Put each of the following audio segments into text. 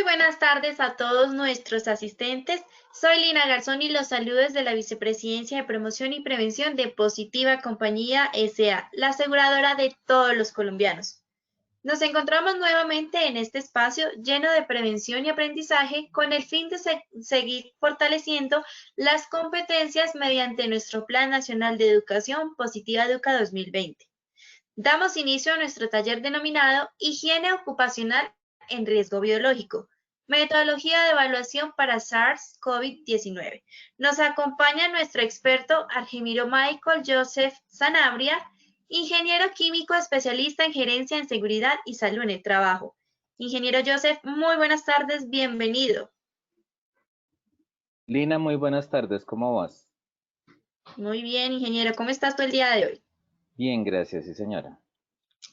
buenas tardes a todos nuestros asistentes. Soy Lina Garzón y los saludo desde la Vicepresidencia de Promoción y Prevención de Positiva Compañía S.A., la aseguradora de todos los colombianos. Nos encontramos nuevamente en este espacio lleno de prevención y aprendizaje con el fin de seguir fortaleciendo las competencias mediante nuestro Plan Nacional de Educación Positiva Educa 2020. Damos inicio a nuestro taller denominado Higiene Ocupacional en Riesgo Biológico, metodología de evaluación para SARS-CoV-19. Nos acompaña nuestro experto Argemiro Michael Joseph Sanabria, ingeniero químico especialista en gerencia en seguridad y salud en el trabajo. Ingeniero Joseph, muy buenas tardes, bienvenido. Lina, muy buenas tardes, ¿cómo vas? Muy bien, ingeniero, ¿cómo estás tú el día de hoy? Bien, gracias, sí señora.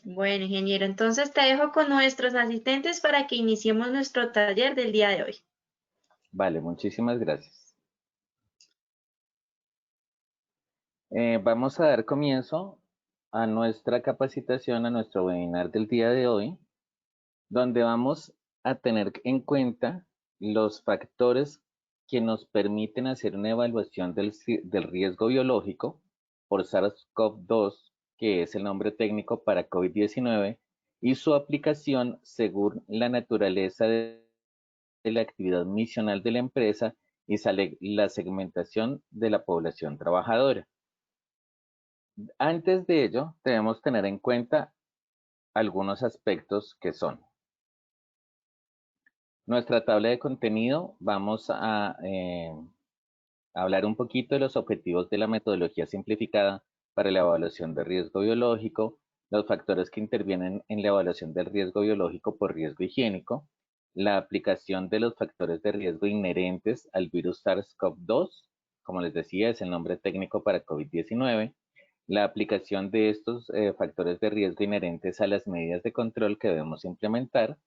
Bueno, ingeniero, entonces te dejo con nuestros asistentes para que iniciemos nuestro taller del día de hoy. Vale, muchísimas gracias. Vamos a dar comienzo a nuestra capacitación, a nuestro webinar del día de hoy, donde vamos a tener en cuenta los factores que nos permiten hacer una evaluación del riesgo biológico por SARS-CoV-2, que es el nombre técnico para COVID-19, y su aplicación según la naturaleza de la actividad misional de la empresa y la segmentación de la población trabajadora. Antes de ello, debemos tener en cuenta algunos aspectos que son nuestra tabla de contenido. Vamos a hablar un poquito de los objetivos de la metodología simplificada para la evaluación de riesgo biológico, los factores que intervienen en la evaluación del riesgo biológico por riesgo higiénico, la aplicación de los factores de riesgo inherentes al virus SARS-CoV-2, como les decía, es el nombre técnico para COVID-19, la aplicación de estos factores de riesgo inherentes a las medidas de control que debemos implementar.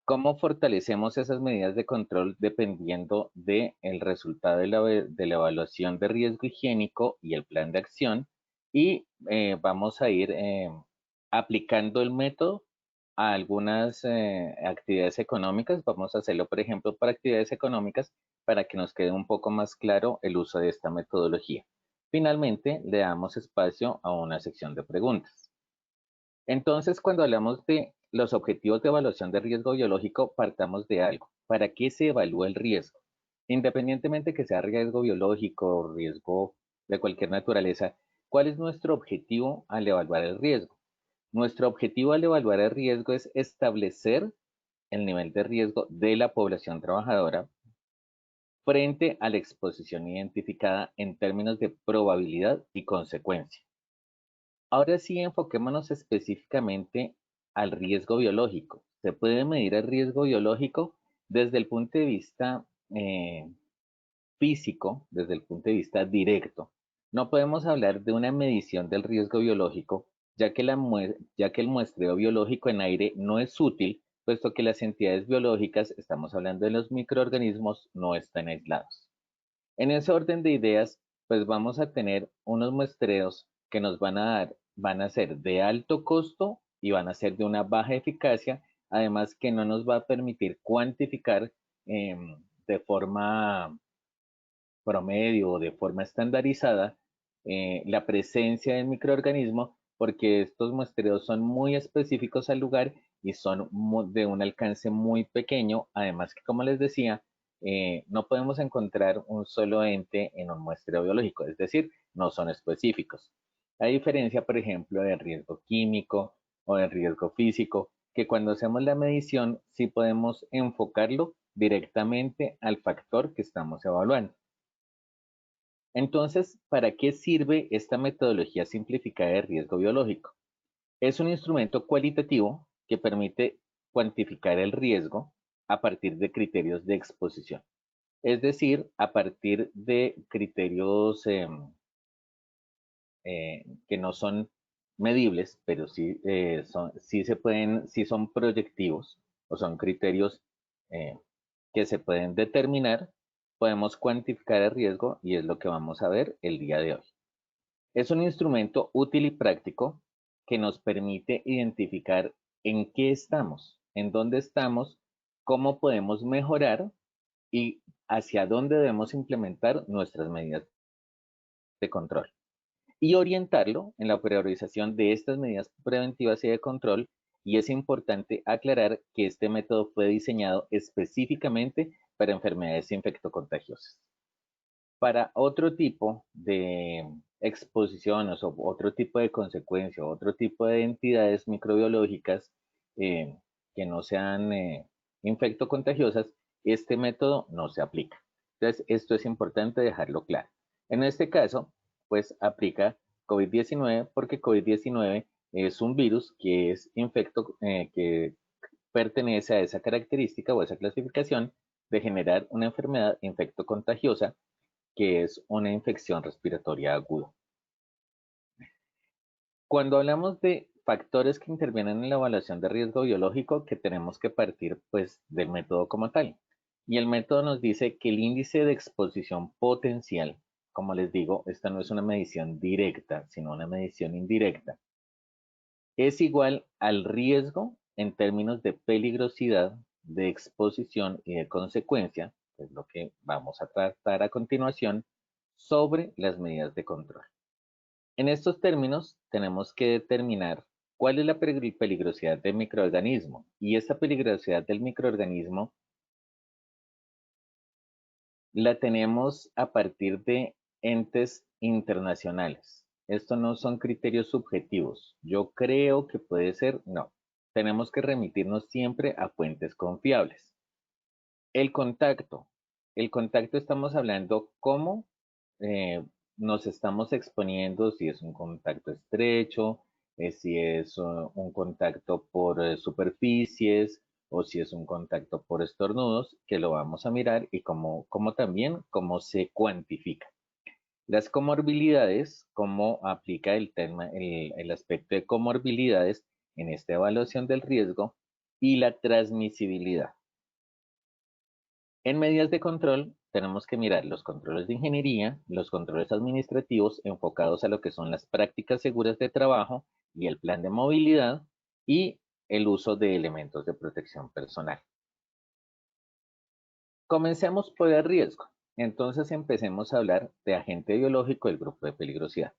¿Cómo fortalecemos esas medidas de control dependiendo del resultado de la evaluación de riesgo higiénico y el plan de acción? Y vamos a ir aplicando el método a algunas actividades económicas. Vamos a hacerlo, por ejemplo, para actividades económicas para que nos quede un poco más claro el uso de esta metodología. Finalmente, le damos espacio a una sección de preguntas. Entonces, cuando hablamos de los objetivos de evaluación de riesgo biológico, partamos de algo. ¿Para qué se evalúa el riesgo? Independientemente que sea riesgo biológico, riesgo de cualquier naturaleza, ¿cuál es nuestro objetivo al evaluar el riesgo? Nuestro objetivo al evaluar el riesgo es establecer el nivel de riesgo de la población trabajadora frente a la exposición identificada en términos de probabilidad y consecuencia. Ahora sí, enfoquémonos específicamente al riesgo biológico. Se puede medir el riesgo biológico desde el punto de vista físico, desde el punto de vista directo. No podemos hablar de una medición del riesgo biológico, ya que el muestreo biológico en aire no es útil, puesto que las entidades biológicas, estamos hablando de los microorganismos, no están aislados. En ese orden de ideas, pues vamos a tener unos muestreos que nos van a ser de alto costo y van a ser de una baja eficacia, además que no nos va a permitir cuantificar de forma promedio o de forma estandarizada la presencia del microorganismo, porque estos muestreos son muy específicos al lugar y son de un alcance muy pequeño, además que como les decía, no podemos encontrar un solo ente en un muestreo biológico, es decir, no son específicos. A diferencia, por ejemplo, del riesgo químico o del riesgo físico, que cuando hacemos la medición sí podemos enfocarlo directamente al factor que estamos evaluando. Entonces, ¿para qué sirve esta metodología simplificada de riesgo biológico? Es un instrumento cualitativo que permite cuantificar el riesgo a partir de criterios de exposición, es decir, a partir de criterios que no son medibles, pero sí, sí son proyectivos o son criterios eh, que se pueden determinar. Podemos cuantificar el riesgo y es lo que vamos a ver el día de hoy. Es un instrumento útil y práctico que nos permite identificar en qué estamos, en dónde estamos cómo podemos mejorar y hacia dónde debemos implementar nuestras medidas de control. Y orientarlo en la priorización de estas medidas preventivas y de control. Y es importante aclarar que este método fue diseñado específicamente para enfermedades infectocontagiosas. Para otro tipo de exposiciones o otro tipo de consecuencia, otro tipo de entidades microbiológicas eh, que no sean infectocontagiosas, este método no se aplica. Entonces, esto es importante dejarlo claro. En este caso, pues aplica COVID-19 porque COVID-19 es un virus que es que pertenece a esa característica o esa clasificación de generar una enfermedad infectocontagiosa que es una infección respiratoria aguda. Cuando hablamos de factores que intervienen en la evaluación de riesgo biológico, que tenemos que partir pues del método como tal. Y el método nos dice que el índice de exposición potencial, como les digo, esta no es una medición directa, sino una medición indirecta, es igual al riesgo en términos de peligrosidad, de exposición y de consecuencia, que es lo que vamos a tratar a continuación, sobre las medidas de control. En estos términos, tenemos que determinar cuál es la peligrosidad del microorganismo, y esta peligrosidad del microorganismo la tenemos a partir de entes internacionales. Esto no son criterios subjetivos. Yo creo que puede ser, no. Tenemos que remitirnos siempre a fuentes confiables. El contacto. El contacto estamos hablando cómo nos estamos exponiendo, si es un contacto estrecho, si es un contacto por superficies o si es un contacto por estornudos, que lo vamos a mirar y como también cómo se cuantifica. Las comorbilidades, cómo aplica el tema, el aspecto de comorbilidades en esta evaluación del riesgo y la transmisibilidad. En medidas de control, tenemos que mirar los controles de ingeniería, los controles administrativos enfocados a lo que son las prácticas seguras de trabajo y el plan de movilidad y el uso de elementos de protección personal. Comencemos por el riesgo. Entonces empecemos a hablar de agente biológico del grupo de peligrosidad.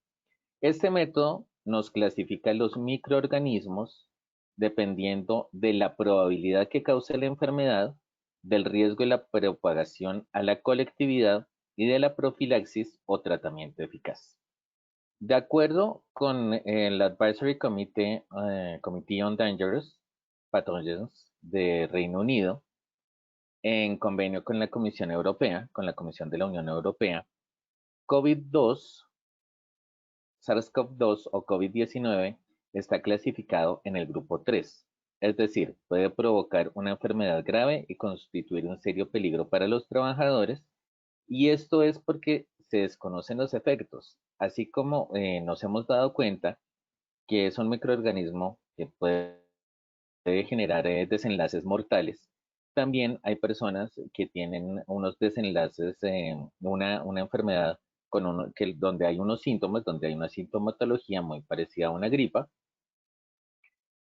Este método nos clasifica los microorganismos dependiendo de la probabilidad que cause la enfermedad, del riesgo de la propagación a la colectividad y de la profilaxis o tratamiento eficaz. De acuerdo con el Advisory Committee on Dangerous Pathogens de Reino Unido, en convenio con la Comisión Europea, con la Comisión de la Unión Europea, COVID-2 SARS-CoV-2 o COVID-19 está clasificado en el grupo 3, es decir, puede provocar una enfermedad grave y constituir un serio peligro para los trabajadores, y esto es porque se desconocen los efectos, así como nos hemos dado cuenta que es un microorganismo que puede generar desenlaces mortales. También hay personas que tienen unos desenlaces, una enfermedad donde hay unos síntomas, donde hay una sintomatología muy parecida a una gripa,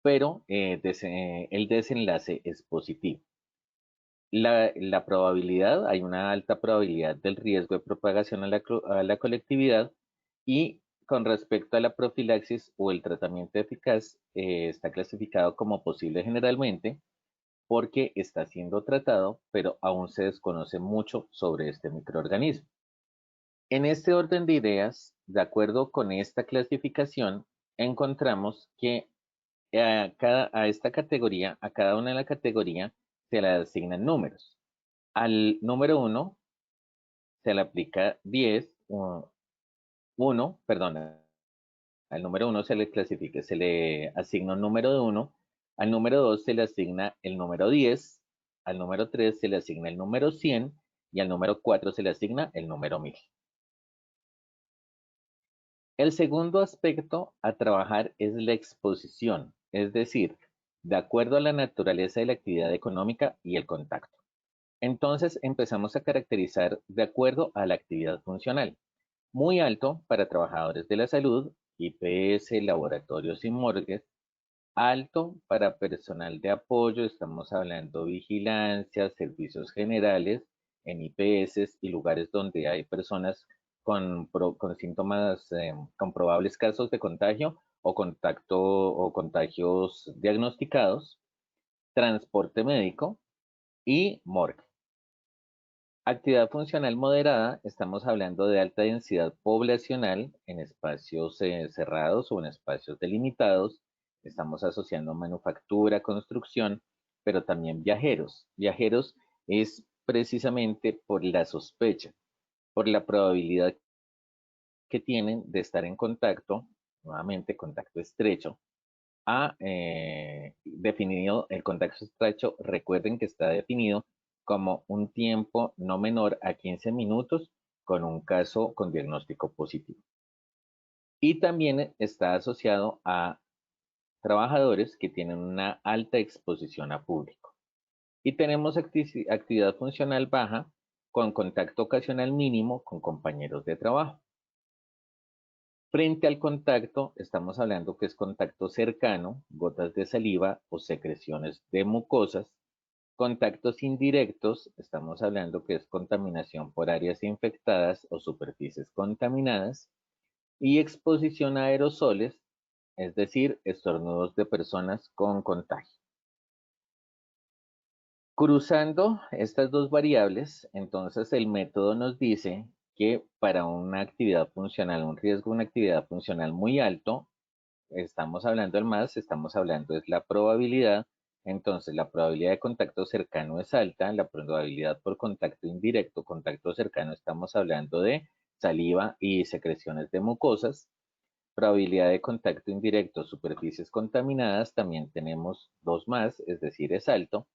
pero el desenlace es positivo. La probabilidad, hay una alta probabilidad del riesgo de propagación a la colectividad, y con respecto a la profilaxis o el tratamiento eficaz, está clasificado como posible generalmente porque está siendo tratado, pero aún se desconoce mucho sobre este microorganismo. En este orden de ideas, de acuerdo con esta clasificación, encontramos que a esta categoría, a cada una de la categoría, se le asignan números. Al número 1 se le aplica 10, 1, perdón, al número 1 se le asigna un número de 1, al número 2 se le asigna el número 10, al número 3 se le asigna el número 100 y al número 4 se le asigna el número 1000. El segundo aspecto a trabajar es la exposición, es decir, de acuerdo a la naturaleza de la actividad económica y el contacto. Entonces empezamos a caracterizar de acuerdo a la actividad funcional. Muy alto para trabajadores de la salud, IPS, laboratorios y morgues. Alto para personal de apoyo, estamos hablando vigilancia, servicios generales, en IPS y lugares donde hay personas con síntomas, con probables casos de contagio o contacto o contagios diagnosticados, transporte médico y morgue. Actividad funcional moderada, estamos hablando de alta densidad poblacional en espacios cerrados o en espacios delimitados. Estamos asociando manufactura, construcción, pero también viajeros. Viajeros es precisamente por la sospecha, por la probabilidad que tienen de estar en contacto, nuevamente contacto estrecho, definido el contacto estrecho, recuerden que está definido como un tiempo no menor a 15 minutos con un caso con diagnóstico positivo. Y también está asociado a trabajadores que tienen una alta exposición a público. Y tenemos actividad funcional baja con contacto ocasional mínimo con compañeros de trabajo. Frente al contacto, estamos hablando que es contacto cercano, gotas de saliva o secreciones de mucosas. Contactos indirectos, estamos hablando que es contaminación por áreas infectadas o superficies contaminadas. Y exposición a aerosoles, es decir, estornudos de personas con contagio. Cruzando estas dos variables, entonces el método nos dice que para una actividad funcional, un riesgo de una actividad funcional muy alto, estamos hablando del más, estamos hablando es la probabilidad. Entonces, la probabilidad de contacto cercano es alta, la probabilidad por contacto indirecto, contacto cercano, estamos hablando de saliva y secreciones de mucosas. Probabilidad de contacto indirecto, superficies contaminadas, también tenemos dos más, es decir, es alto.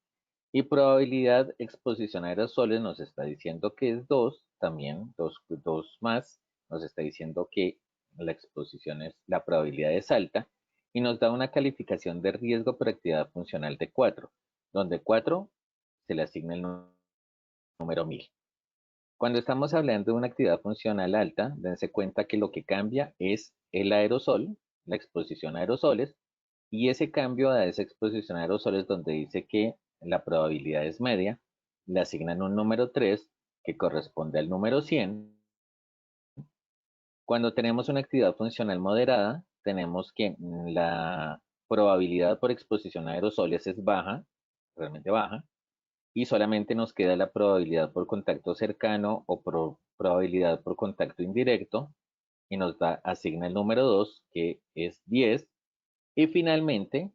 Y probabilidad exposición a aerosoles nos está diciendo que es 2, también dos más, nos está diciendo que la exposición es, la probabilidad es alta y nos da una calificación de riesgo por actividad funcional de 4, donde 4 se le asigna el número 1000. Cuando estamos hablando de una actividad funcional alta, dense cuenta que lo que cambia es el aerosol, la exposición a aerosoles, y ese cambio a esa exposición a aerosoles donde dice que la probabilidad es media, le asignan un número 3 que corresponde al número 100. Cuando tenemos una actividad funcional moderada, tenemos que la probabilidad por exposición a aerosoles es baja, realmente baja, y solamente nos queda la probabilidad por contacto cercano o probabilidad por contacto indirecto y nos asigna el número 2 que es 10 y finalmente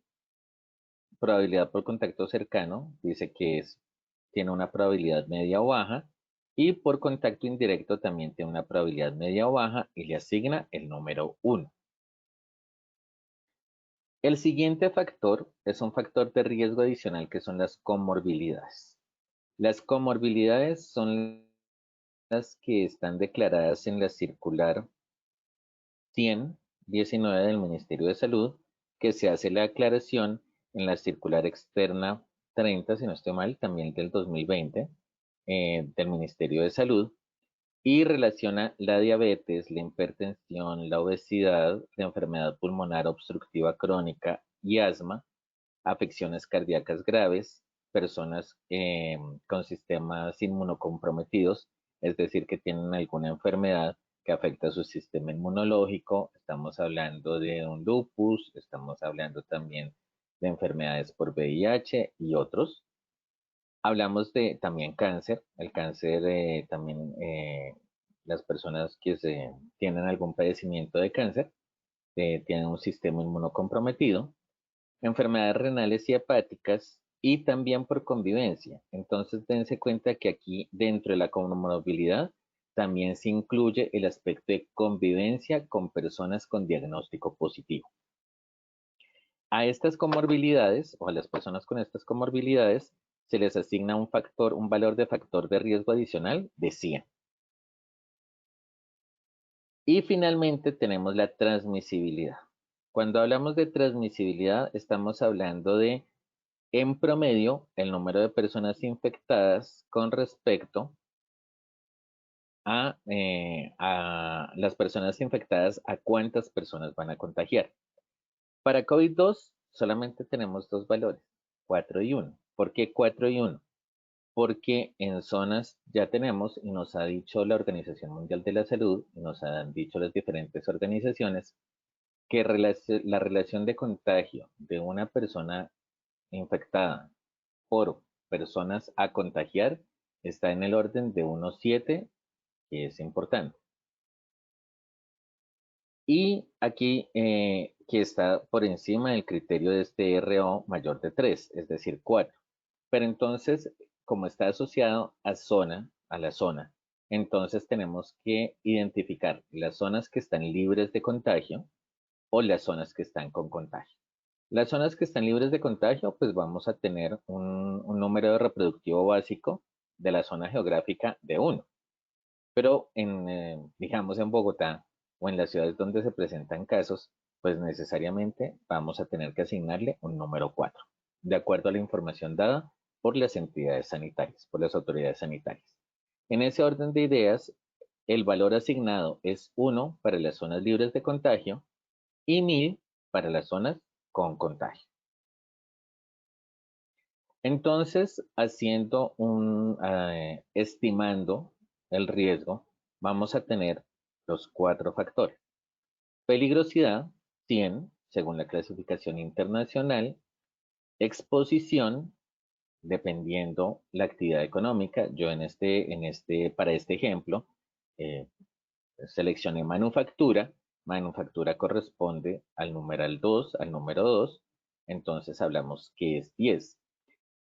probabilidad por contacto cercano dice que tiene una probabilidad media o baja y por contacto indirecto también tiene una probabilidad media o baja y le asigna el número 1. El siguiente factor es un factor de riesgo adicional que son las comorbilidades. Las comorbilidades son las que están declaradas en la circular 100/19 del Ministerio de Salud, que se hace la aclaración en la circular externa 30, si no estoy mal, también del 2020, del Ministerio de Salud, y relaciona la diabetes, la hipertensión, la obesidad, la enfermedad pulmonar obstructiva crónica y asma, afecciones cardíacas graves, personas con sistemas inmunocomprometidos, es decir, que tienen alguna enfermedad que afecta a su sistema inmunológico. Estamos hablando de un lupus, estamos hablando también de enfermedades por VIH y otros. Hablamos de también cáncer, el cáncer también, las personas que tienen algún padecimiento de cáncer tienen un sistema inmunocomprometido, enfermedades renales y hepáticas y también por convivencia. Entonces, dense cuenta que aquí dentro de la comorbilidad también se incluye el aspecto de convivencia con personas con diagnóstico positivo. A estas comorbilidades o a las personas con estas comorbilidades se les asigna un valor de factor de riesgo adicional de 100. Y finalmente tenemos la transmisibilidad. Cuando hablamos de transmisibilidad, estamos hablando de, en promedio, el número de personas infectadas con respecto a las personas infectadas, a cuántas personas van a contagiar. Para COVID-2 solamente tenemos dos valores, 4 y 1. ¿Por qué 4 y 1? Porque en zonas ya tenemos, y nos ha dicho la Organización Mundial de la Salud, y nos han dicho las diferentes organizaciones, que la relación de contagio de una persona infectada por personas a contagiar está en el orden de 1,7, que es importante. Y aquí que está por encima del criterio de este RO mayor de 3, es decir, 4. Pero entonces, como está asociado a la zona, entonces tenemos que identificar las zonas que están libres de contagio o las zonas que están con contagio. Las zonas que están libres de contagio, pues vamos a tener un número reproductivo básico de la zona geográfica de 1. Pero digamos en Bogotá o en las ciudades donde se presentan casos, pues necesariamente vamos a tener que asignarle un número 4, de acuerdo a la información dada por las entidades sanitarias, por las autoridades sanitarias. En ese orden de ideas, el valor asignado es 1 para las zonas libres de contagio y 1000 para las zonas con contagio. Entonces, estimando el riesgo, vamos a tener los 4 factores. Peligrosidad, 100, según la clasificación internacional. Exposición, dependiendo la actividad económica. Yo para este ejemplo, eh, seleccioné manufactura. Manufactura corresponde al numeral 2, al número 2. Entonces hablamos que es 10.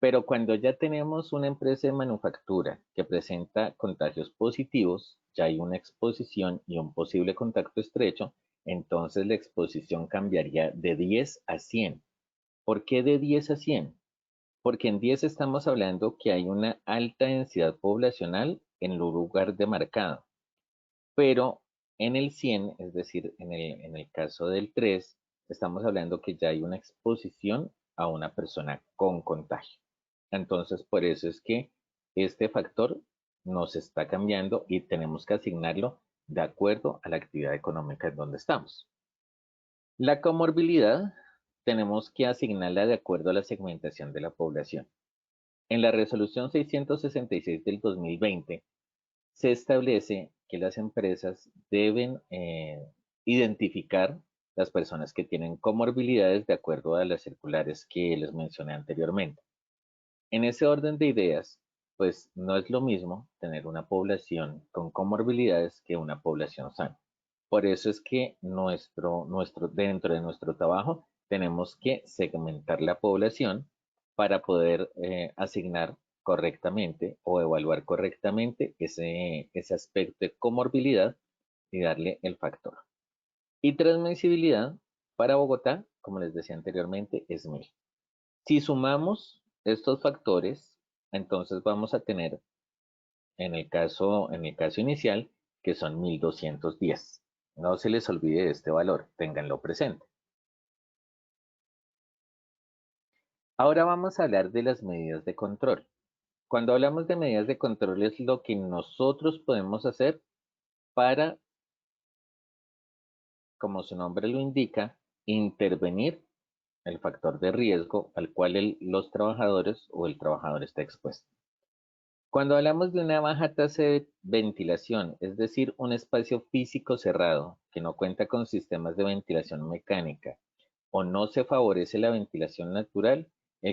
Pero cuando ya tenemos una empresa de manufactura que presenta contagios positivos, ya hay una exposición y un posible contacto estrecho, entonces la exposición cambiaría de 10 a 100. ¿Por qué de 10 a 100? Porque en 10 estamos hablando que hay una alta densidad poblacional en el lugar demarcado, pero en el 100, es decir, en el caso del 3, estamos hablando que ya hay una exposición a una persona con contagio. Entonces, por eso es que este factor nos está cambiando y tenemos que asignarlo de acuerdo a la actividad económica en donde estamos. La comorbilidad tenemos que asignarla de acuerdo a la segmentación de la población. En la resolución 666 del 2020 se establece que las empresas deben identificar las personas que tienen comorbilidades de acuerdo a las circulares que les mencioné anteriormente. En ese orden de ideas, pues no es lo mismo tener una población con comorbilidades que una población sana. Por eso es que dentro de nuestro trabajo tenemos que segmentar la población para poder asignar correctamente o evaluar correctamente ese aspecto de comorbilidad y darle el factor. Y transmisibilidad para Bogotá, como les decía anteriormente, es 1000. Si sumamos estos factores, entonces vamos a tener en el caso inicial que son 1210. No se les olvide este valor, ténganlo presente. Ahora vamos a hablar de las medidas de control. Cuando hablamos de medidas de control es lo que nosotros podemos hacer para, como su nombre lo indica, intervenir el factor de riesgo al cual los trabajadores o el trabajador está expuesto. Cuando hablamos de una baja tasa de ventilación, es decir, un espacio físico cerrado que no cuenta con sistemas de ventilación mecánica o no se favorece la ventilación natural, la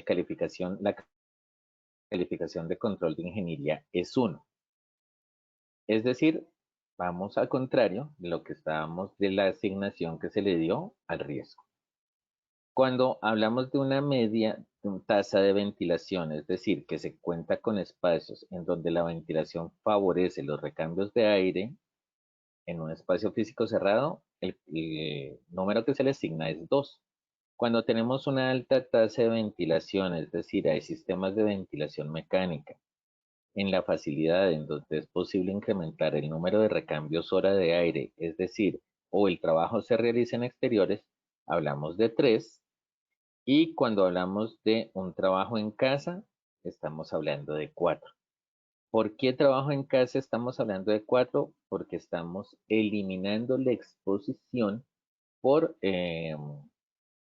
calificación de control de ingeniería es 1. Es decir, vamos al contrario de lo que estábamos de la asignación que se le dio al riesgo. Cuando hablamos de una media tasa de ventilación, es decir, que se cuenta con espacios en donde la ventilación favorece los recambios de aire en un espacio físico cerrado, el número que se le asigna es 2. Cuando tenemos una alta tasa de ventilación, es decir, hay sistemas de ventilación mecánica, en la facilidad en donde es posible incrementar el número de recambios hora de aire, es decir, o el trabajo se realiza en exteriores, hablamos de 3. Y cuando hablamos de un trabajo en casa, estamos hablando de 4. ¿Por qué trabajo en casa estamos hablando de 4? Porque estamos eliminando la exposición por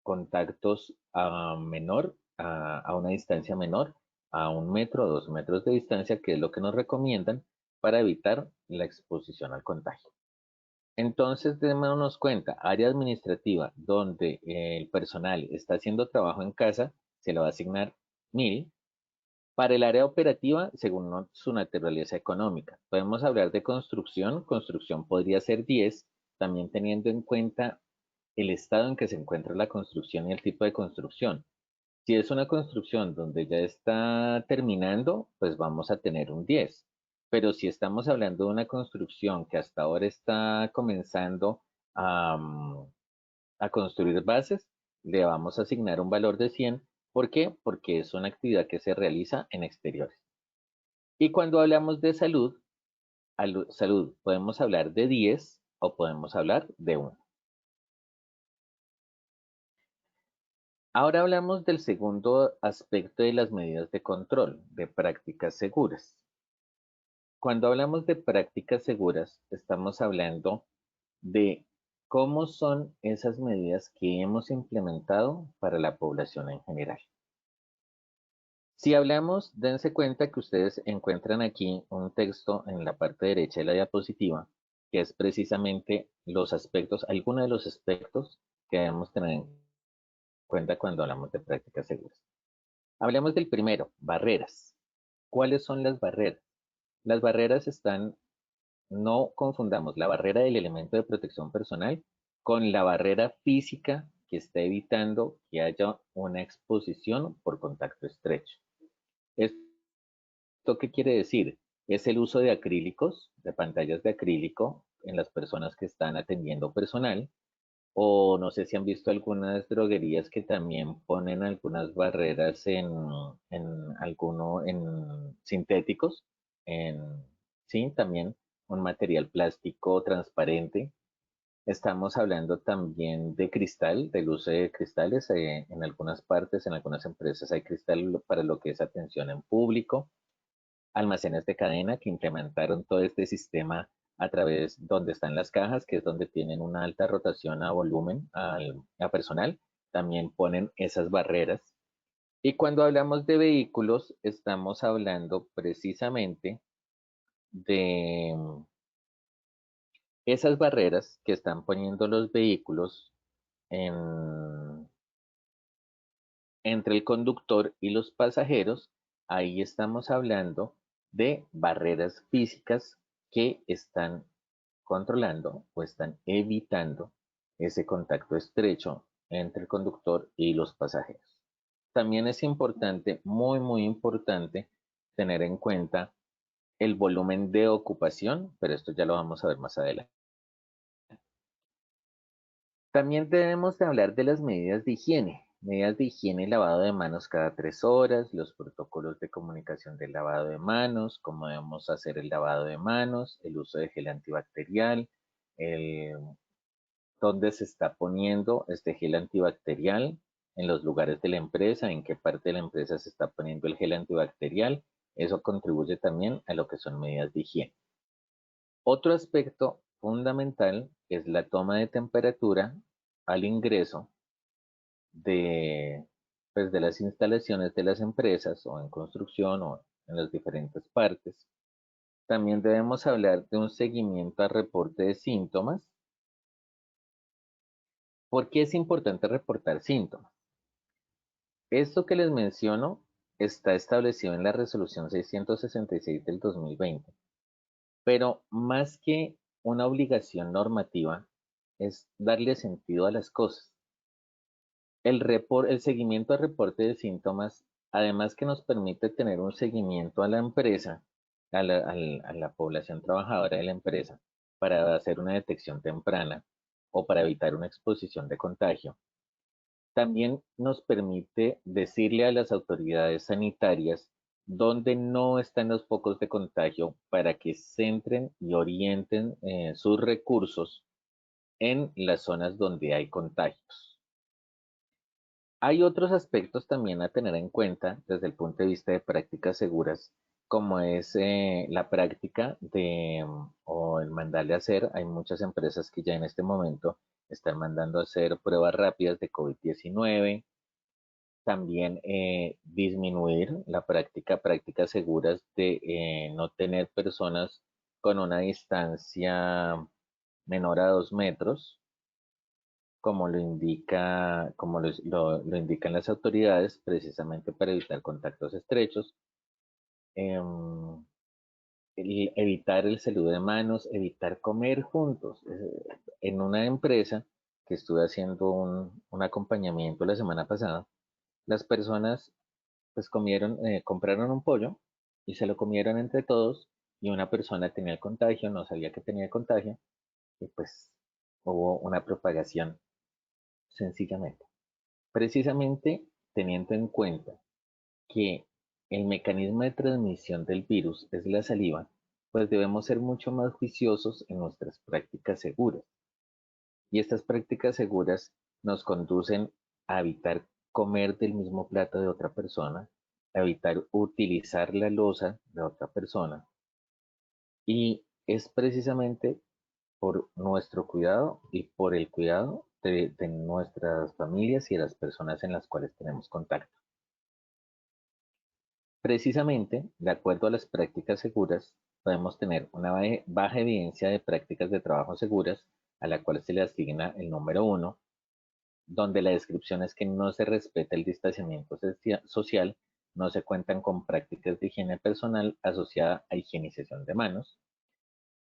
contactos a una distancia menor, a 1 metro o 2 metros de distancia, que es lo que nos recomiendan para evitar la exposición al contagio. Entonces, démonos cuenta, área administrativa donde el personal está haciendo trabajo en casa, se le va a asignar 1000. Para el área operativa, según su naturaleza económica. Podemos hablar de construcción. Construcción podría ser 10, también teniendo en cuenta el estado en que se encuentra la construcción y el tipo de construcción. Si es una construcción donde ya está terminando, pues vamos a tener un 10. Pero si estamos hablando de una construcción que hasta ahora está comenzando a, a construir bases, le vamos a asignar un valor de 100. ¿Por qué? Porque es una actividad que se realiza en exteriores. Y cuando hablamos de salud, podemos hablar de 10 o podemos hablar de 1. Ahora hablamos del segundo aspecto de las medidas de control, de prácticas seguras. Cuando hablamos de prácticas seguras, estamos hablando de cómo son esas medidas que hemos implementado para la población en general. Si hablamos, dense cuenta que ustedes encuentran aquí un texto en la parte derecha de la diapositiva, que es precisamente los aspectos, algunos de los aspectos que debemos tener en cuenta cuando hablamos de prácticas seguras. Hablemos del primero, barreras. ¿Cuáles son las barreras? Las barreras están, no confundamos la barrera del elemento de protección personal con la barrera física que está evitando que haya una exposición por contacto estrecho. ¿Esto qué quiere decir? Es el uso de acrílicos, de pantallas de acrílico en las personas que están atendiendo personal, o no sé si han visto algunas droguerías que también ponen algunas barreras en sintéticos, sí, también un material plástico transparente. Estamos hablando también de cristal, del uso de cristales. En algunas partes, en algunas empresas hay cristal para lo que es atención en público. Almacenes de cadena que implementaron todo este sistema a través donde están las cajas, que es donde tienen una alta rotación a volumen, a personal, también ponen esas barreras. Y cuando hablamos de vehículos, estamos hablando precisamente de esas barreras que están poniendo los vehículos entre el conductor y los pasajeros. Ahí estamos hablando de barreras físicas que están controlando o están evitando ese contacto estrecho entre el conductor y los pasajeros. También es importante, muy importante, tener en cuenta el volumen de ocupación, pero esto ya lo vamos a ver más adelante. También debemos de hablar de las medidas de higiene. Medidas de higiene, lavado de manos cada 3 horas, los protocolos de comunicación del lavado de manos, cómo debemos hacer el lavado de manos, el uso de gel antibacterial, dónde se está poniendo este gel antibacterial, en los lugares de la empresa, en qué parte de la empresa se está poniendo el gel antibacterial. Eso contribuye también a lo que son medidas de higiene. Otro aspecto fundamental es la toma de temperatura al ingreso de las instalaciones de las empresas o en construcción o en las diferentes partes. También debemos hablar de un seguimiento al reporte de síntomas. ¿Por qué es importante reportar síntomas? Esto que les menciono está establecido en la resolución 666 del 2020, pero más que una obligación normativa, es darle sentido a las cosas. El seguimiento al reporte de síntomas, además que nos permite tener un seguimiento a la empresa, a la población trabajadora de la empresa, para hacer una detección temprana o para evitar una exposición de contagio. También nos permite decirle a las autoridades sanitarias dónde no están los focos de contagio para que centren y orienten sus recursos en las zonas donde hay contagios. Hay otros aspectos también a tener en cuenta desde el punto de vista de prácticas seguras, como es la práctica o el mandarle a hacer. Hay muchas empresas que ya en este momento están mandando a hacer pruebas rápidas de COVID-19. También disminuir prácticas seguras de no tener personas con una distancia menor a 2 metros, como lo indican las autoridades, precisamente para evitar contactos estrechos. Em, Evitar el saludo de manos, evitar comer juntos. En una empresa que estuve haciendo un acompañamiento la semana pasada, las personas pues compraron un pollo y se lo comieron entre todos y una persona tenía el contagio, no sabía que tenía el contagio y pues hubo una propagación sencillamente. Precisamente teniendo en cuenta que el mecanismo de transmisión del virus es la saliva, pues debemos ser mucho más juiciosos en nuestras prácticas seguras. Y estas prácticas seguras nos conducen a evitar comer del mismo plato de otra persona, a evitar utilizar la loza de otra persona. Y es precisamente por nuestro cuidado y por el cuidado de nuestras familias y de las personas en las cuales tenemos contacto. Precisamente, de acuerdo a las prácticas seguras, podemos tener una baja evidencia de prácticas de trabajo seguras, a la cual se le asigna el número 1, donde la descripción es que no se respeta el distanciamiento social, no se cuentan con prácticas de higiene personal asociada a higienización de manos.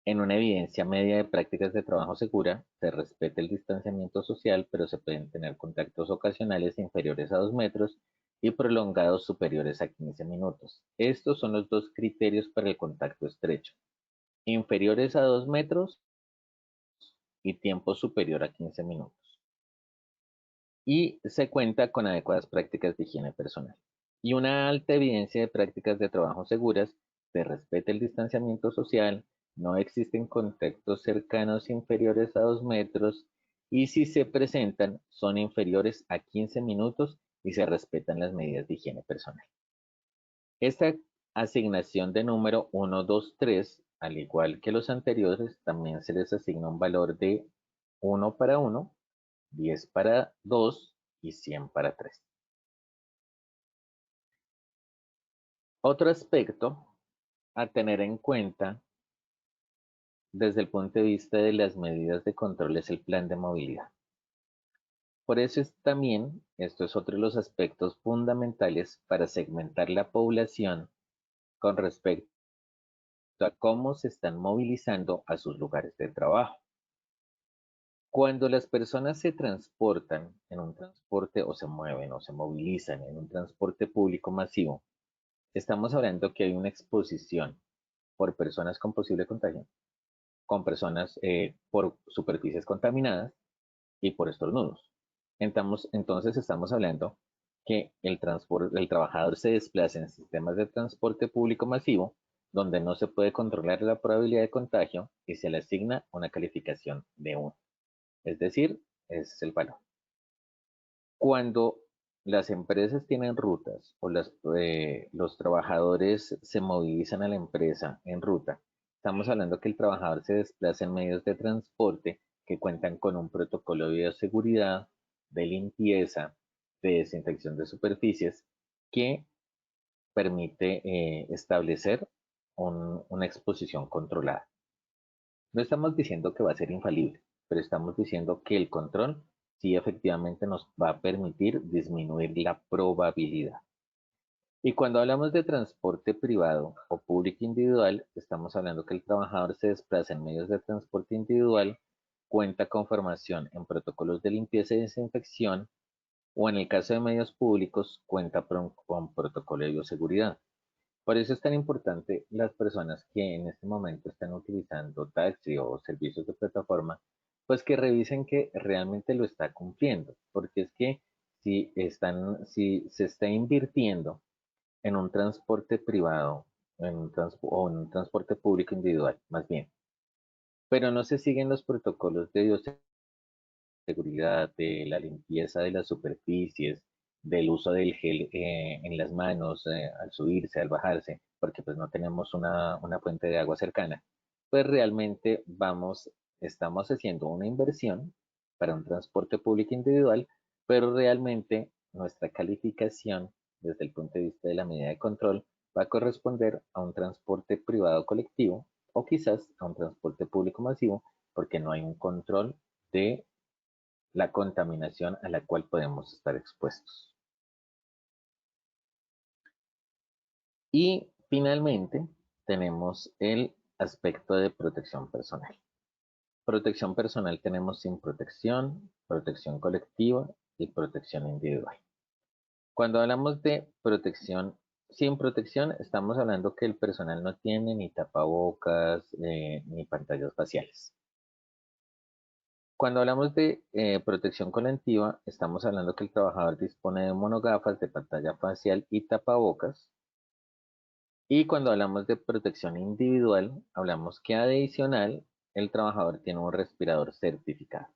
En una evidencia media de prácticas de trabajo segura, se respeta el distanciamiento social, pero se pueden tener contactos ocasionales inferiores a 2 metros y prolongados superiores a 15 minutos. Estos son los dos criterios para el contacto estrecho: inferiores a 2 metros y tiempo superior a 15 minutos. Y se cuenta con adecuadas prácticas de higiene personal. Y una alta evidencia de prácticas de trabajo seguras: se respeta el distanciamiento social, no existen contactos cercanos inferiores a 2 metros y si se presentan son inferiores a 15 minutos y se respetan las medidas de higiene personal. Esta asignación de número 1, 2, 3, al igual que los anteriores, también se les asigna un valor de 1 para 1, 10 para 2 y 100 para 3. Otro aspecto a tener en cuenta desde el punto de vista de las medidas de control es el plan de movilidad. Por eso esto es otro de los aspectos fundamentales para segmentar la población con respecto a cómo se están movilizando a sus lugares de trabajo. Cuando las personas se transportan en un transporte o se mueven o se movilizan en un transporte público masivo, estamos hablando que hay una exposición por personas con posible contagio, con personas por superficies contaminadas y por estornudos. Entonces estamos hablando que el trabajador se desplaza en sistemas de transporte público masivo donde no se puede controlar la probabilidad de contagio y se le asigna una calificación de 1. Es decir, ese es el valor. Cuando las empresas tienen rutas o los trabajadores se movilizan a la empresa en ruta, estamos hablando que el trabajador se desplaza en medios de transporte que cuentan con un protocolo de bioseguridad, de limpieza, de desinfección de superficies que permite establecer una exposición controlada. No estamos diciendo que va a ser infalible, pero estamos diciendo que el control sí efectivamente nos va a permitir disminuir la probabilidad. Y cuando hablamos de transporte privado o público individual, estamos hablando que el trabajador se desplaza en medios de transporte individual, cuenta con formación en protocolos de limpieza y desinfección, o en el caso de medios públicos, cuenta con protocolo de bioseguridad. Por eso es tan importante las personas que en este momento están utilizando taxi o servicios de plataforma, pues que revisen que realmente lo está cumpliendo, porque es que si se está invirtiendo en un transporte privado o en un transporte público individual, más bien, pero no se siguen los protocolos de bioseguridad, de la limpieza de las superficies, del uso del gel en las manos al subirse, al bajarse, porque pues no tenemos una fuente de agua cercana, pues realmente estamos haciendo una inversión para un transporte público individual, pero realmente nuestra calificación desde el punto de vista de la medida de control va a corresponder a un transporte privado colectivo o quizás a un transporte público masivo, porque no hay un control de la contaminación a la cual podemos estar expuestos. Y finalmente tenemos el aspecto de protección personal. Protección personal tenemos sin protección, protección colectiva y protección individual. Cuando hablamos de protección sin protección, estamos hablando que el personal no tiene ni tapabocas ni pantallas faciales. Cuando hablamos de protección colectiva, estamos hablando que el trabajador dispone de monogafas, de pantalla facial y tapabocas. Y cuando hablamos de protección individual, hablamos que adicional, el trabajador tiene un respirador certificado.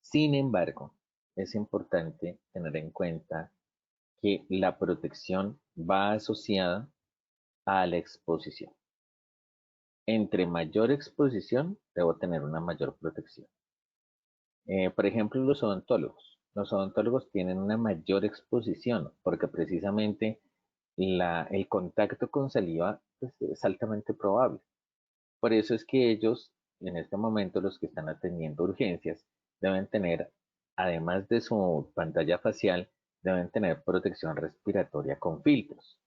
Sin embargo, es importante tener en cuenta que la protección va asociada a la exposición. Entre mayor exposición, debo tener una mayor protección. Por ejemplo, los odontólogos. Los odontólogos tienen una mayor exposición porque precisamente el contacto con saliva pues, es altamente probable. Por eso es que ellos, en este momento, los que están atendiendo urgencias, deben tener, además de su pantalla facial, deben tener protección respiratoria con filtros,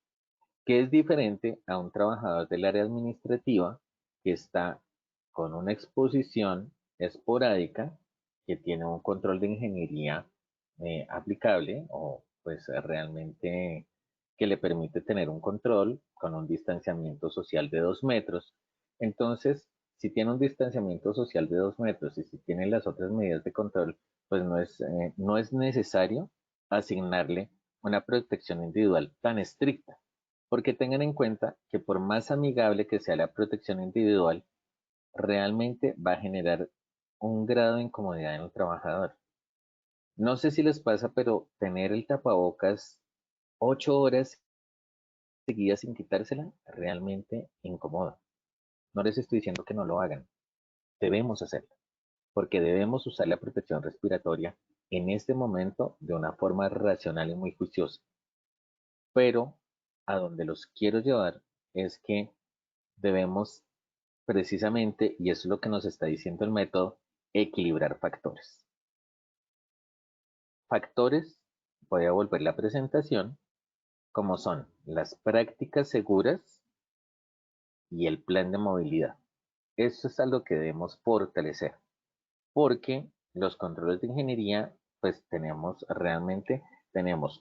que es diferente a un trabajador del área administrativa que está con una exposición esporádica, que tiene un control de ingeniería aplicable o pues realmente que le permite tener un control con un distanciamiento social de 2 metros. Entonces, si tiene un distanciamiento social de 2 metros y si tiene las otras medidas de control, pues no es necesario asignarle una protección individual tan estricta. Porque tengan en cuenta que por más amigable que sea la protección individual, realmente va a generar un grado de incomodidad en el trabajador. No sé si les pasa, pero tener el tapabocas 8 horas seguidas sin quitársela realmente incomoda. No les estoy diciendo que no lo hagan, debemos hacerlo, porque debemos usar la protección respiratoria en este momento de una forma racional y muy juiciosa. Pero a donde los quiero llevar es que debemos precisamente, y eso es lo que nos está diciendo el método, equilibrar factores. Factores, voy a volver la presentación, como son las prácticas seguras y el plan de movilidad. Eso es algo que debemos fortalecer, porque los controles de ingeniería, pues tenemos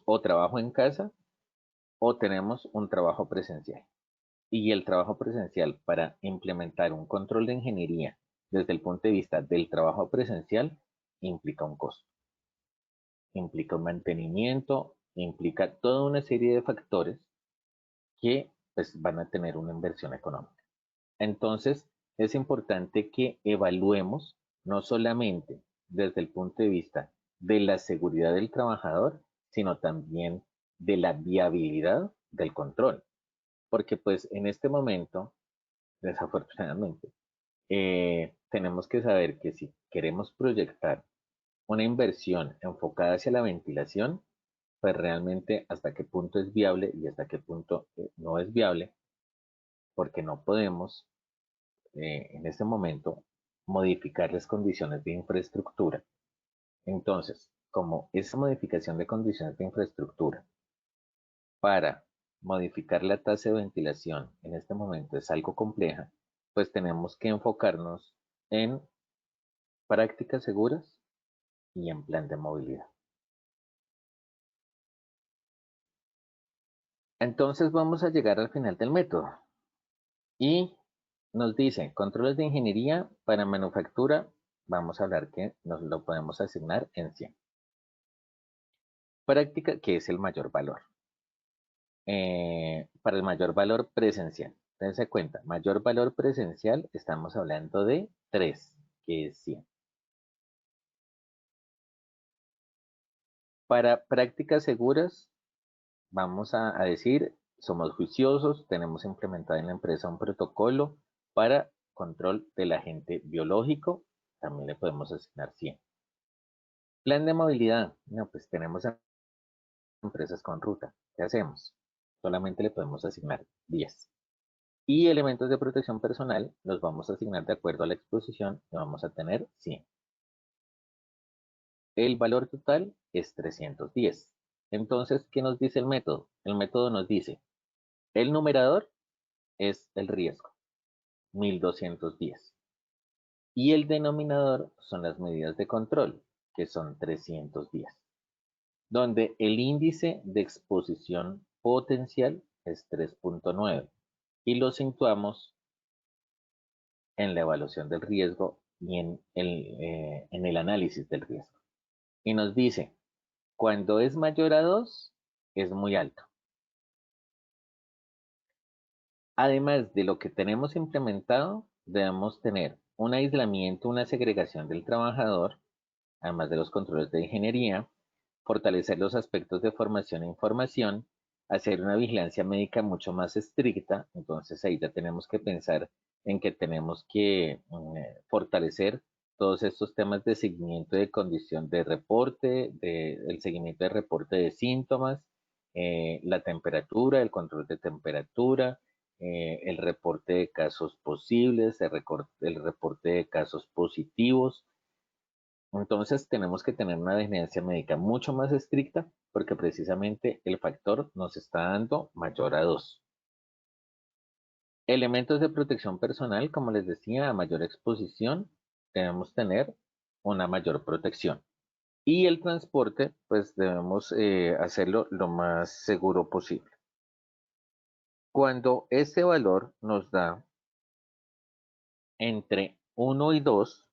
o trabajo en casa o tenemos un trabajo presencial. Y el trabajo presencial para implementar un control de ingeniería desde el punto de vista del trabajo presencial implica un costo, implica un mantenimiento, implica toda una serie de factores que pues, van a tener una inversión económica. Entonces, es importante que evaluemos no solamente desde el punto de vista de la seguridad del trabajador, sino también de la viabilidad del control. Porque pues en este momento, desafortunadamente, tenemos que saber que si queremos proyectar una inversión enfocada hacia la ventilación, pues realmente hasta qué punto es viable y hasta qué punto no es viable, porque no podemos en este momento modificar las condiciones de infraestructura. Entonces, como esa modificación de condiciones de infraestructura para modificar la tasa de ventilación en este momento es algo compleja, pues tenemos que enfocarnos en prácticas seguras y en plan de movilidad. Entonces vamos a llegar al final del método y nos dice controles de ingeniería para manufactura. Vamos a hablar que nos lo podemos asignar en 100. Práctica, que es el mayor valor. Para el mayor valor presencial. Dense cuenta, mayor valor presencial, estamos hablando de 3, que es 100. Para prácticas seguras, vamos a decir, somos juiciosos, tenemos implementado en la empresa un protocolo para control del agente biológico, también le podemos asignar 100. Plan de movilidad. No, pues tenemos empresas con ruta. ¿Qué hacemos? Solamente le podemos asignar 10. Y elementos de protección personal los vamos a asignar de acuerdo a la exposición y vamos a tener 100. El valor total es 310. Entonces, ¿qué nos dice el método? El método nos dice, el numerador es el riesgo, 1210. Y el denominador son las medidas de control, que son 310. Donde el índice de exposición potencial es 3.9 y lo situamos en la evaluación del riesgo y en el análisis del riesgo. Y nos dice, cuando es mayor a 2, es muy alto. Además de lo que tenemos implementado, debemos tener un aislamiento, una segregación del trabajador, además de los controles de ingeniería, fortalecer los aspectos de formación e información, hacer una vigilancia médica mucho más estricta. Entonces ahí ya tenemos que pensar en que tenemos que fortalecer todos estos temas de seguimiento de condición de reporte, el seguimiento de reporte de síntomas, la temperatura, el control de temperatura, el reporte de casos posibles, el reporte de casos positivos. Entonces tenemos que tener una vigilancia médica mucho más estricta porque precisamente el factor nos está dando mayor a 2. Elementos de protección personal, como les decía, a mayor exposición debemos tener una mayor protección. Y el transporte, pues debemos hacerlo lo más seguro posible. Cuando ese valor nos da entre 1 y 2,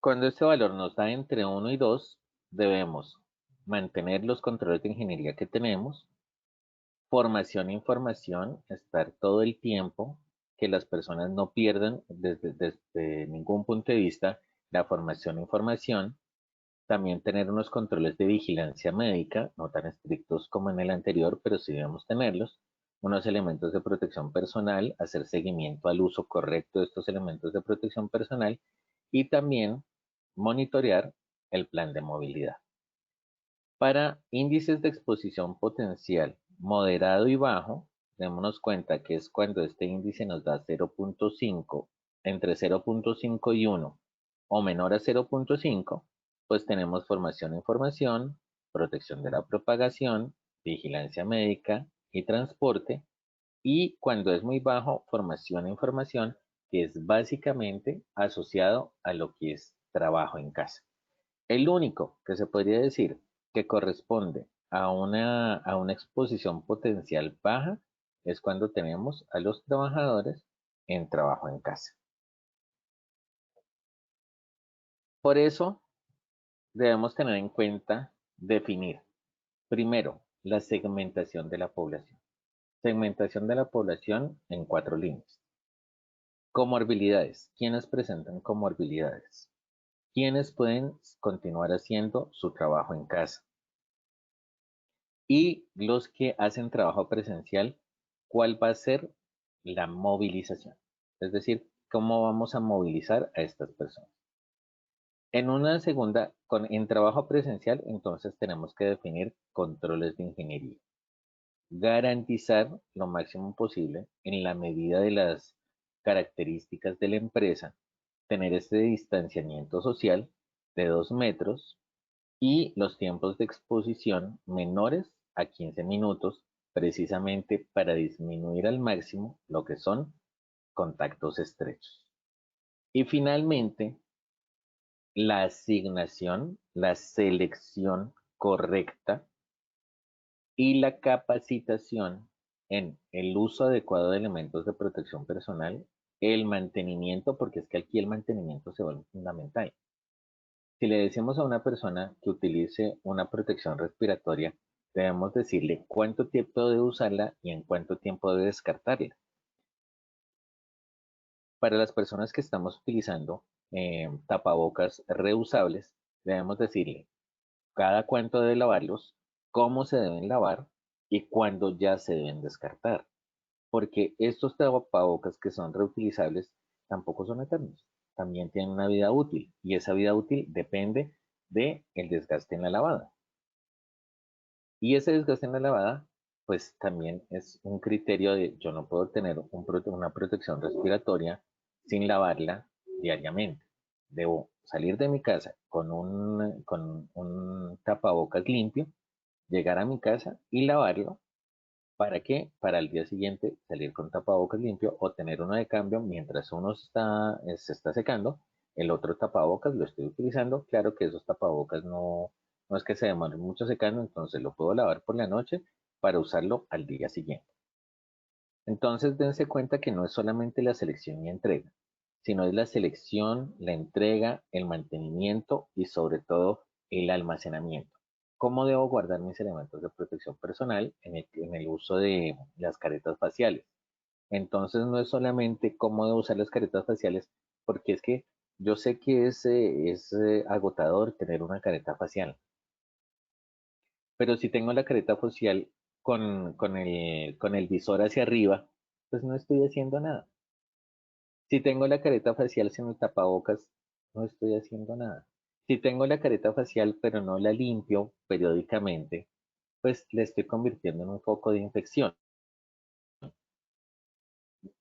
cuando ese valor nos da entre 1 y 2, debemos mantener los controles de ingeniería que tenemos, formación e información, estar todo el tiempo, que las personas no pierdan desde ningún punto de vista la formación e información, también tener unos controles de vigilancia médica, no tan estrictos como en el anterior, pero sí debemos tenerlos, unos elementos de protección personal, hacer seguimiento al uso correcto de estos elementos de protección personal y también monitorear el plan de movilidad. Para índices de exposición potencial moderado y bajo, démonos cuenta que es cuando este índice nos da 0.5, entre 0.5 y 1 o menor a 0.5, pues tenemos formación e información, protección de la propagación, vigilancia médica y transporte. Y cuando es muy bajo, formación e información, que es básicamente asociado a lo que es trabajo en casa. El único que se podría decir que corresponde a una exposición potencial baja es cuando tenemos a los trabajadores en trabajo en casa. Por eso debemos tener en cuenta definir primero la segmentación de la población. Segmentación de la población en 4 líneas. Comorbilidades. ¿Quiénes presentan comorbilidades? ¿Quiénes pueden continuar haciendo su trabajo en casa? Y los que hacen trabajo presencial, ¿cuál va a ser la movilización? Es decir, ¿cómo vamos a movilizar a estas personas? En una segunda, en trabajo presencial, entonces tenemos que definir controles de ingeniería. Garantizar lo máximo posible, en la medida de las características de la empresa, tener este distanciamiento social de 2 metros y los tiempos de exposición menores a 15 minutos, precisamente para disminuir al máximo lo que son contactos estrechos. Y finalmente, la asignación, la selección correcta y la capacitación en el uso adecuado de elementos de protección personal, el mantenimiento, porque es que aquí el mantenimiento se vuelve fundamental. Si le decimos a una persona que utilice una protección respiratoria, debemos decirle cuánto tiempo debe usarla y en cuánto tiempo debe descartarla. Para las personas que estamos utilizando tapabocas reusables, debemos decirle cada cuánto debe lavarlos, cómo se deben lavar y cuándo ya se deben descartar. Porque estos tapabocas que son reutilizables tampoco son eternos. También tienen una vida útil y esa vida útil depende del desgaste en la lavada. Y ese desgaste en la lavada, pues también es un criterio de yo no puedo tener una protección respiratoria sin lavarla diariamente. Debo salir de mi casa con un tapabocas limpio, llegar a mi casa y lavarlo. ¿Para qué? Para el día siguiente salir con tapabocas limpio o tener uno de cambio mientras uno se está secando, el otro tapabocas lo estoy utilizando. Claro que esos tapabocas no es que se demoren mucho secando, entonces lo puedo lavar por la noche para usarlo al día siguiente. Entonces dense cuenta que no es solamente la selección y entrega, sino es la selección, la entrega, el mantenimiento y sobre todo el almacenamiento. ¿Cómo debo guardar mis elementos de protección personal en el uso de las caretas faciales? Entonces no es solamente cómo debo usar las caretas faciales, porque es que yo sé que es agotador tener una careta facial, pero si tengo la careta facial con el visor hacia arriba, pues no estoy haciendo nada. Si tengo la careta facial sin el tapabocas, no estoy haciendo nada. Si tengo la careta facial pero no la limpio periódicamente, pues la estoy convirtiendo en un foco de infección.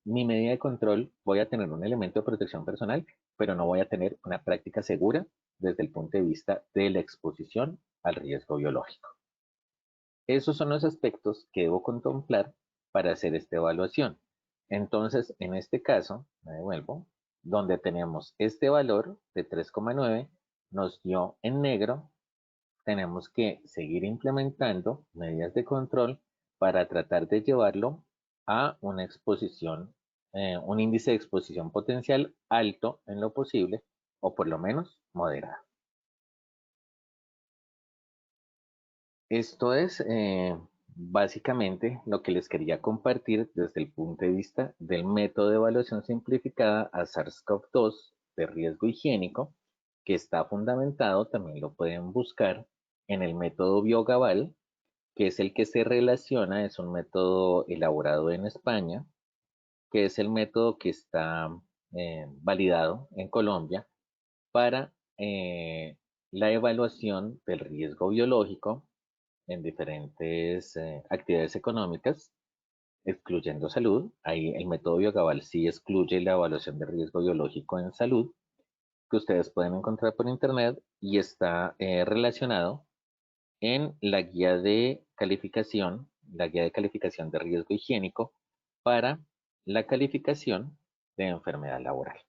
Mi medida de control, voy a tener un elemento de protección personal, pero no voy a tener una práctica segura desde el punto de vista de la exposición al riesgo biológico. Esos son los aspectos que debo contemplar para hacer esta evaluación. Entonces, en este caso, me devuelvo, donde tenemos este valor de 3,9, nos dio en negro, tenemos que seguir implementando medidas de control para tratar de llevarlo a una exposición, un índice de exposición potencial alto en lo posible, o por lo menos moderado. Esto es básicamente lo que les quería compartir desde el punto de vista del método de evaluación simplificada a SARS-CoV-2 de riesgo higiénico, que está fundamentado, también lo pueden buscar en el método Biogaval, que es el que se relaciona, es un método elaborado en España, que es el método que está validado en Colombia para la evaluación del riesgo biológico en diferentes actividades económicas, excluyendo salud. Ahí el método Biogaval sí excluye la evaluación de riesgo biológico en salud, que ustedes pueden encontrar por internet y está relacionado en la guía de calificación de riesgo higiénico para la calificación de enfermedad laboral.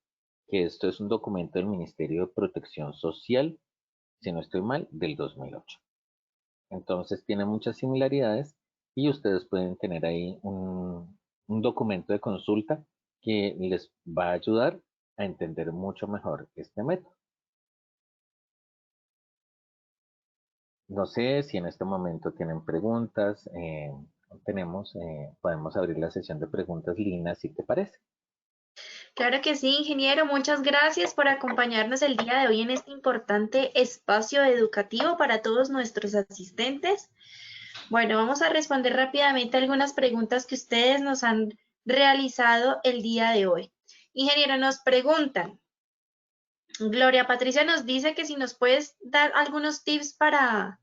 Que esto es un documento del Ministerio de Protección Social, si no estoy mal, del 2008. Entonces tiene muchas similaridades y ustedes pueden tener ahí un documento de consulta que les va a ayudar a entender mucho mejor este método. No sé si en este momento tienen preguntas. Podemos abrir la sesión de preguntas, Lina, si te parece. Claro que sí, ingeniero. Muchas gracias por acompañarnos el día de hoy en este importante espacio educativo para todos nuestros asistentes. Bueno, vamos a responder rápidamente algunas preguntas que ustedes nos han realizado el día de hoy. Ingeniero, nos preguntan, Gloria Patricia nos dice que si nos puedes dar algunos tips para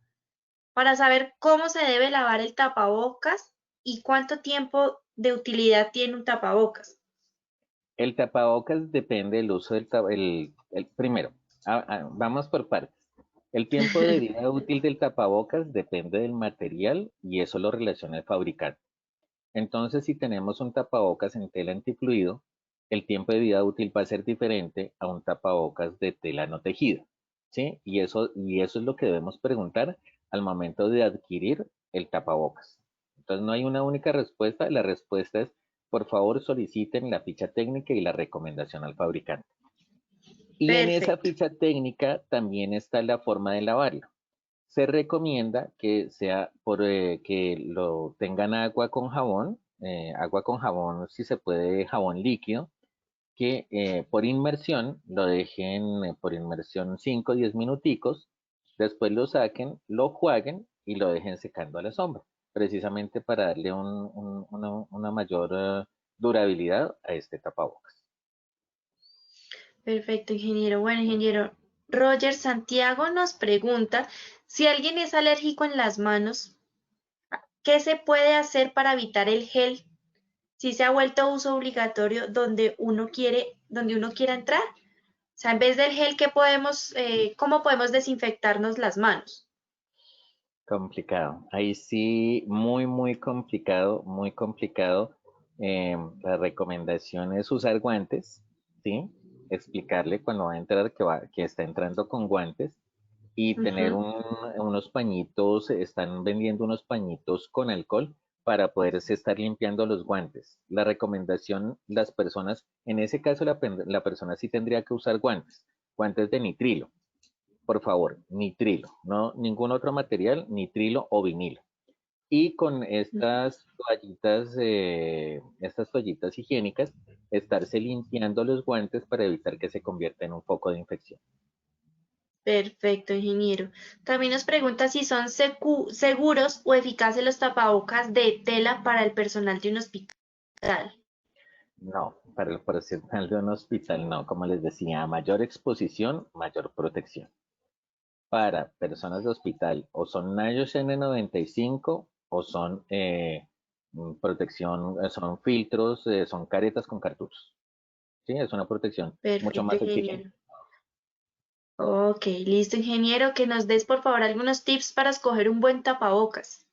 saber cómo se debe lavar el tapabocas y cuánto tiempo de utilidad tiene un tapabocas. El tapabocas depende del uso del primero, vamos por partes. El tiempo de vida útil del tapabocas depende del material y eso lo relaciona el fabricante. Entonces, si tenemos un tapabocas en tela antifluido, el tiempo de vida útil va a ser diferente a un tapabocas de tela no tejida, ¿sí? Y eso es lo que debemos preguntar al momento de adquirir el tapabocas. Entonces, no hay una única respuesta. La respuesta es, por favor, soliciten la ficha técnica y la recomendación al fabricante. Y en esa Perfecto. ficha técnica también está la forma de lavarlo. Se recomienda que sea que lo tengan agua con jabón, si se puede, jabón líquido, que por inmersión lo dejen por inmersión 5 o 10 minuticos, después lo saquen, lo jueguen y lo dejen secando a la sombra, precisamente para darle una mayor durabilidad a este tapabocas. Perfecto, ingeniero. Bueno, ingeniero, Roger Santiago nos pregunta si alguien es alérgico en las manos, ¿qué se puede hacer para evitar el gel si se ha vuelto uso obligatorio donde uno quiera entrar? O sea, en vez del gel, ¿cómo podemos desinfectarnos las manos? Complicado. Ahí sí, muy, muy complicado, muy complicado. La recomendación es usar guantes, ¿sí? Explicarle cuando va a entrar que está entrando con guantes y tener Ujú. unos pañitos, están vendiendo unos pañitos con alcohol para poderse estar limpiando los guantes. La recomendación, las personas, en ese caso la persona sí tendría que usar guantes, guantes de nitrilo, por favor, nitrilo, no ningún otro material, nitrilo o vinilo. Y con estas toallitas higiénicas, estarse limpiando los guantes para evitar que se convierta en un foco de infección. Perfecto, ingeniero. También nos pregunta si son seguros o eficaces los tapabocas de tela para el personal de un hospital. No, para el personal de un hospital no, como les decía, mayor exposición, mayor protección. Para personas de hospital, o son Nayos N95 o son protección, son filtros, son caretas con cartuchos. Sí, es una protección mucho Perfecto, más exigente. ingeniero. Ok, listo, ingeniero, que nos des por favor algunos tips para escoger un buen tapabocas.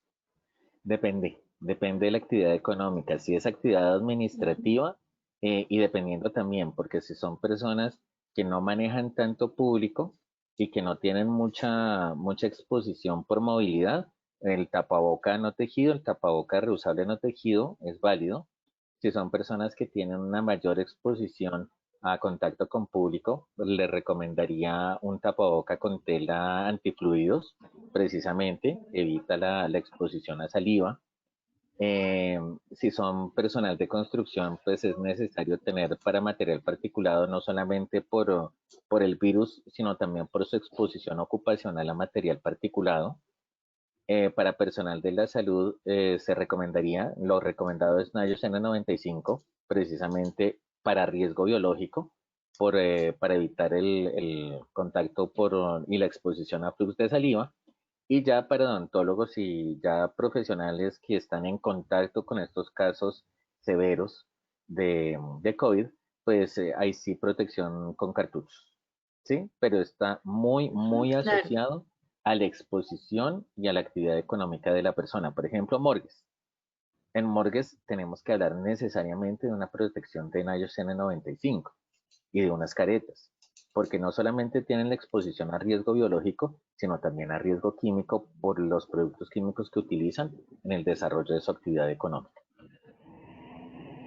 Depende de la actividad económica. Si es actividad administrativa y dependiendo también, porque si son personas que no manejan tanto público y que no tienen mucha exposición por movilidad, el tapaboca no tejido, el tapaboca reusable no tejido es válido. Si son personas que tienen una mayor exposición a contacto con público, pues les recomendaría un tapaboca con tela antifluidos, precisamente, evita la exposición a saliva. Si son personal de construcción, pues es necesario tener para material particulado no solamente por el virus, sino también por su exposición ocupacional a material particulado. Para personal de la salud se recomendaría, lo recomendado es Nayos N95, precisamente para riesgo biológico, para evitar el contacto y la exposición a flux de saliva. Y ya para odontólogos y ya profesionales que están en contacto con estos casos severos de COVID, pues ahí sí protección con cartuchos, ¿sí? Pero está muy, Ujú, muy claro. asociado a la exposición y a la actividad económica de la persona. Por ejemplo, morgues. En morgues tenemos que hablar necesariamente de una protección de Nayos N95 y de unas caretas, porque no solamente tienen la exposición a riesgo biológico, sino también a riesgo químico por los productos químicos que utilizan en el desarrollo de su actividad económica.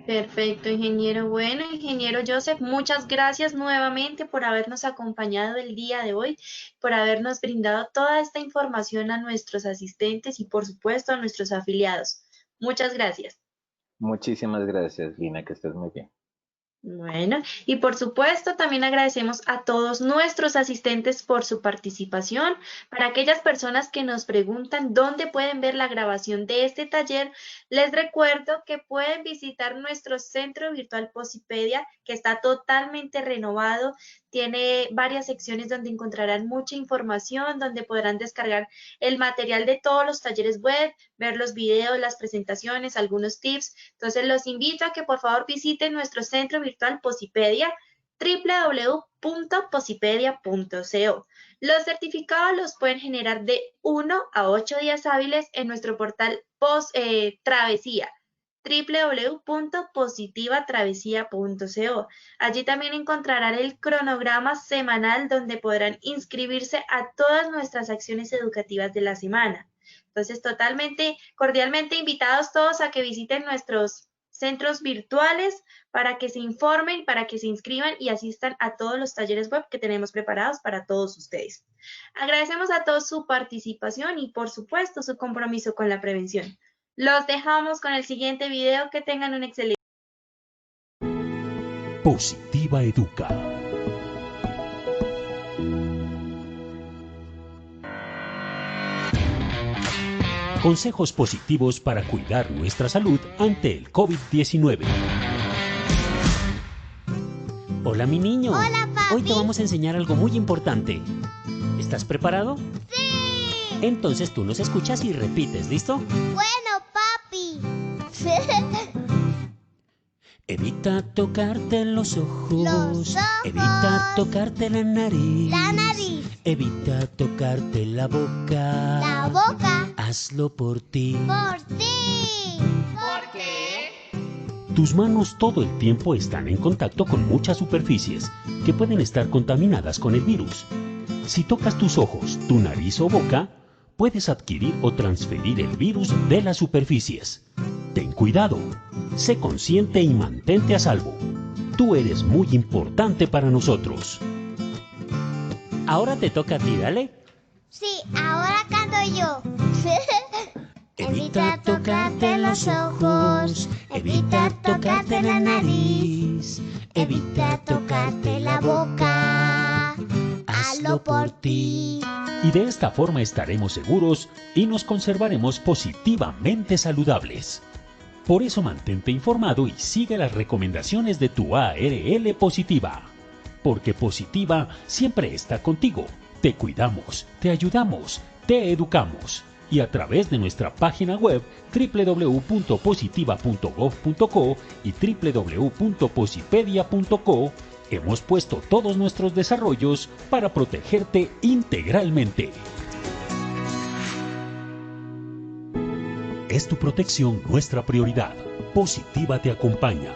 Perfecto, ingeniero. Bueno, ingeniero Joseph, muchas gracias nuevamente por habernos acompañado el día de hoy, por habernos brindado toda esta información a nuestros asistentes y por supuesto a nuestros afiliados. Muchas gracias. Muchísimas gracias, Lina, que estés muy bien. Bueno, y por supuesto también agradecemos a todos nuestros asistentes por su participación. Para aquellas personas que nos preguntan dónde pueden ver la grabación de este taller, les recuerdo que pueden visitar nuestro centro virtual Posipedia, que está totalmente renovado. Tiene varias secciones donde encontrarán mucha información, donde podrán descargar el material de todos los talleres web, ver los videos, las presentaciones, algunos tips. Entonces los invito a que por favor visiten nuestro centro virtual Posipedia, www.posipedia.co. Los certificados los pueden generar de 1 a 8 días hábiles en nuestro portal Travesía, www.positivatravesía.co. Allí también encontrarán el cronograma semanal donde podrán inscribirse a todas nuestras acciones educativas de la semana. Entonces, totalmente, cordialmente invitados todos a que visiten nuestros centros virtuales para que se informen, para que se inscriban y asistan a todos los talleres web que tenemos preparados para todos ustedes. Agradecemos a todos su participación y, por supuesto, su compromiso con la prevención. Los dejamos con el siguiente video. Que tengan un excelente. Positiva Educa. Consejos positivos para cuidar nuestra salud ante el COVID-19. Hola, mi niño. Hola, papá. Hoy te vamos a enseñar algo muy importante. ¿Estás preparado? ¡Sí! Entonces tú nos escuchas y repites, ¿listo? Bueno, papi. Evita tocarte los ojos. Los ojos. Evita tocarte la nariz. La nariz. Evita tocarte la boca. La boca. Hazlo por ti. Por ti. ¿Por qué? Tus manos todo el tiempo están en contacto con muchas superficies que pueden estar contaminadas con el virus. Si tocas tus ojos, tu nariz o boca, puedes adquirir o transferir el virus de las superficies. Ten cuidado, sé consciente y mantente a salvo. Tú eres muy importante para nosotros. Ahora te toca a ti, dale. Sí, ahora canto yo. Evita tocarte los ojos, evita tocarte la nariz, evita tocarte la boca. Hazlo por ti. Y de esta forma estaremos seguros y nos conservaremos positivamente saludables. Por eso mantente informado y sigue las recomendaciones de tu ARL Positiva. Porque Positiva siempre está contigo. Te cuidamos, te ayudamos, te educamos. Y a través de nuestra página web www.positiva.gov.co y www.posipedia.co hemos puesto todos nuestros desarrollos para protegerte integralmente. Es tu protección nuestra prioridad. Positiva te acompaña.